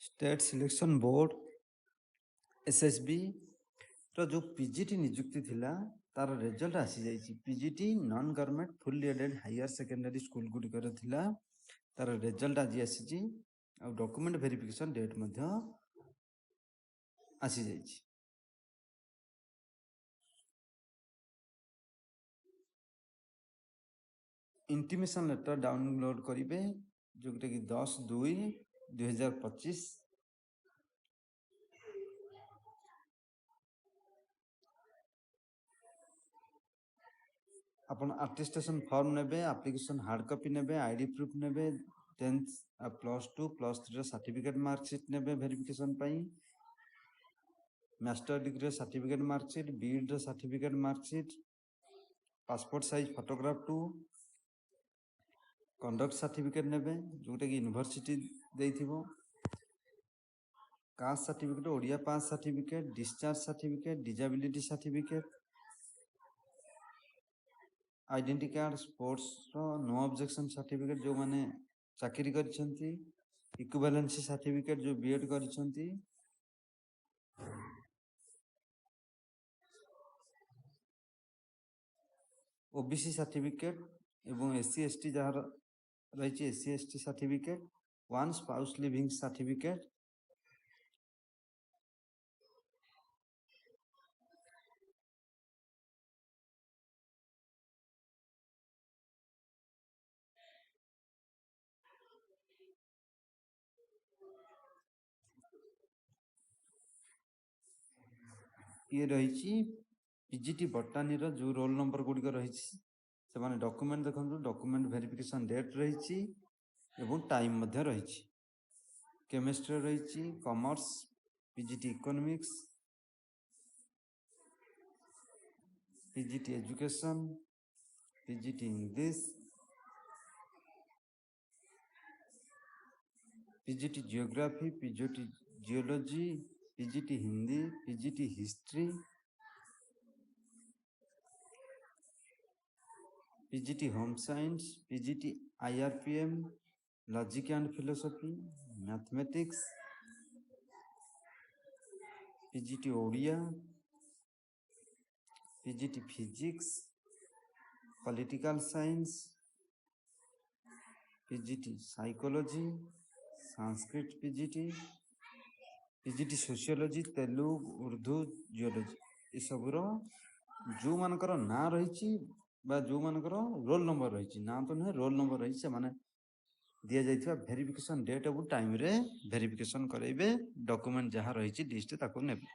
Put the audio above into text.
State selection board SSB रो जो PGT नियुक्ति थिला तार रिजल्ट आसी जाइछि। PGT non government fully aided higher secondary school गुडी कर थिला तार रिजल्ट आज आसी आ डॉक्यूमेंट वेरिफिकेशन डेट मध्य आसी जाइछि। इंटीमेशन लेटर डाउनलोड करिवे जोटा कि 10/2/2025 अपन अटेस्टेशन फॉर्म नेबे, एप्लिकेशन हार्ड कॉपी नेबे, आईडी प्रूफ नेबे, 10th +2 +3 सर्टिफिकेट मार्कशीट नेबे वेरिफिकेशन पई, master degree certificate marksheet, BEd certificate marksheet, passport size photograph 2, conduct certificate नेबे जोटा कि यूनिवर्सिटी देइथिबो, caste certificate, Odia pass certificate, discharge certificate, disability certificate, identity card, sports no objection certificate जो माने चाकरी करिसंती, इक्विवेलेंसी सर्टिफिकेट जो बीएड करिसंती, ओबीसी सर्टिफिकेट एवं एससी एसटी जहार रही SC ST certificate, one spouse living certificate, ये रही पीजीटी बटानी रो जो रोल नंबर गुड़िक रही से माने डॉक्यूमेंट देखो, डॉक्यूमेंट वेरिफिकेशन डेट रही एवं टाइम मध्य रही। केमिस्ट्री रही, commerce, PGT economics, PGT education, PGT English, PGT geography, PGT geology, PGT Hindi, PGT history, PGT home science, PGT IRPM, logic and philosophy, mathematics, PGT Odia, PGT physics, political science, PGT psychology, Sanskrit PGT, PGT sociology, Telugu, Urdu, geology ये सब जो मानकर ना रही जो मानकर roll number रही ना तो नुहे रोल नंबर रही से माने दिया जाइथिबा वेरिफिकेशन डेट और टाइम रे वेरिफिकेशन करेबे, डॉक्यूमेंट जहाँ रही लिस्ट ताको नेबे।